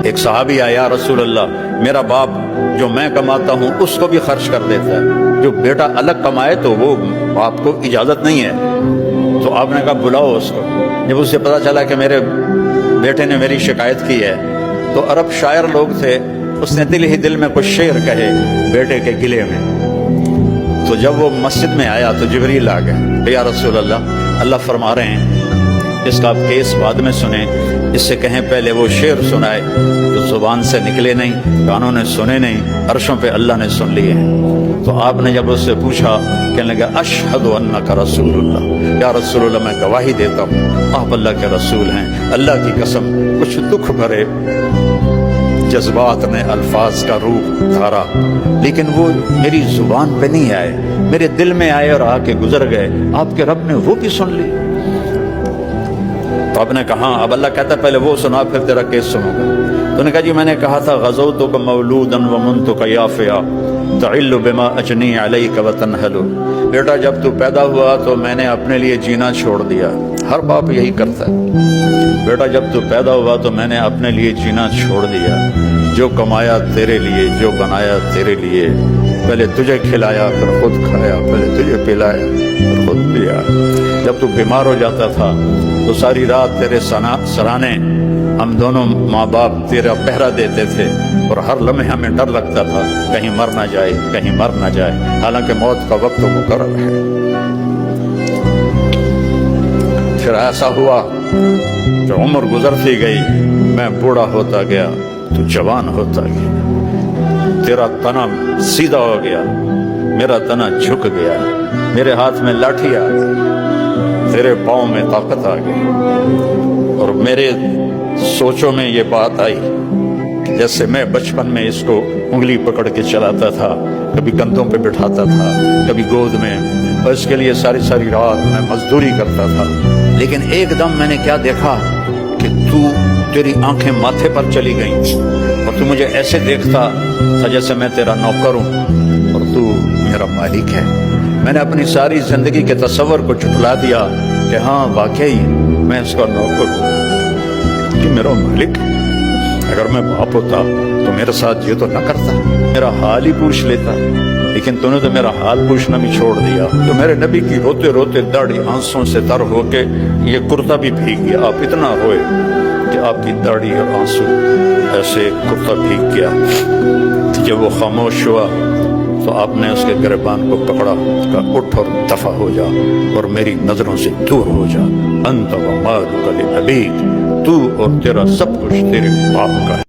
ایک صحابی آیا، رسول اللہ میرا باپ جو میں کماتا ہوں اس کو بھی خرچ کر دیتا ہے، جو بیٹا الگ کمائے تو وہ باپ کو اجازت نہیں ہے۔ تو آپ نے کہا بلاؤ اس کو۔ جب اسے پتا چلا کہ میرے بیٹے نے میری شکایت کی ہے تو عرب شاعر لوگ تھے، اس نے دل ہی دل میں کچھ شعر کہے بیٹے کے گلے میں۔ تو جب وہ مسجد میں آیا تو جبریل آ گئے، یا رسول اللہ، اللہ فرما رہے ہیں اس کا آپ کیس بعد میں سنیں، اس سے کہیں پہلے وہ شعر سنائے جو زبان سے نکلے نہیں، کانوں نے سنے نہیں، عرشوں پہ اللہ نے سن لیے ہیں۔ تو آپ نے جب اس سے پوچھا، کہنے لگا اشہد انک رسول اللہ، یا رسول اللہ میں گواہی دیتا ہوں آپ اللہ کے رسول ہیں۔ اللہ کی قسم کچھ دکھ بھرے جذبات نے الفاظ کا روپ دھارا، لیکن وہ میری زبان پہ نہیں آئے، میرے دل میں آئے اور آ کے گزر گئے۔ آپ کے رب نے وہ بھی سن لی۔ تو آپ نے کہا، اب اللہ کہتا ہے پہلے وہ سنا پھر تیرا کیس سنوں گا۔ تو نے کہا جی میں نے کہا تھا غزوتک مولودا ومنتک یافیا تعل بما اجنی علیک وتنہل، بیٹا جب تو پیدا ہوا تو میں نے اپنے لیے جینا چھوڑ دیا۔ ہر باپ یہی کرتا ہے، بیٹا جب تو پیدا ہوا تو میں نے اپنے لیے جینا چھوڑ دیا، جو کمایا تیرے لیے، جو بنایا تیرے لیے، پہلے تجھے کھلایا پھر خود کھایا، پہلے تجھے پلایا پھر خود پیا۔ جب تو بیمار ہو جاتا تھا تو ساری رات تیرے سرانے ہم دونوں ماں باپ تیرا پہرا دیتے تھے، اور ہر لمحے ہمیں ڈر لگتا تھا کہیں مر نہ جائے، کہیں مر نہ جائے، حالانکہ موت کا وقت مقرر ہے۔ پھر ایسا ہوا کہ عمر گزرتی گئی، میں بوڑھا ہوتا گیا تو جوان ہوتا گیا، تیرا تنا سیدھا ہو گیا، میرا تنا جھک گیا، میرے ہاتھ میں لاٹھی آ گئی، تیرے پاؤں میں طاقت آ گئی، اور میرے سوچوں میں یہ بات آئی کہ جیسے میں بچپن میں اس کو انگلی پکڑ کے چلاتا تھا، کبھی کندھوں پہ بٹھاتا تھا، کبھی گود میں، اور اس کے لیے ساری ساری رات میں مزدوری کرتا تھا، لیکن ایک دم میں نے کیا دیکھا کہ تیری آنکھیں ماتھے پر چلی گئیں، اور تو مجھے ایسے دیکھتا تھا جیسے میں تیرا نوکر ہوں اور تو میرا مالک ہے۔ میں نے اپنی ساری زندگی کے تصور کو جھٹلا دیا کہ ہاں واقعی میں اس کا نوکر ہوں، کہ میرا مالک۔ اگر میں باپ ہوتا تو میرے ساتھ یہ تو نہ کرتا، میرا حال ہی پوچھ لیتا، لیکن تو نے تو میرا حال پوچھنا بھی چھوڑ دیا۔ تو میرے نبی کی روتے روتے داڑھی آنسوں سے تر ہو کے یہ کرتا بھی بھیگ گیا، آپ اتنا روئے کہ آپ کی داڑھی اور آنسو ایسے کرتا بھیگ گیا۔ جب وہ خاموش ہوا تو آپ نے اس کے گریبان کو پکڑا، کہا اٹھ اور دفع ہو جا اور میری نظروں سے دور ہو جا، انت و مالک لابیک، تو اور تیرا سب کچھ تیرے باپ کا ہے۔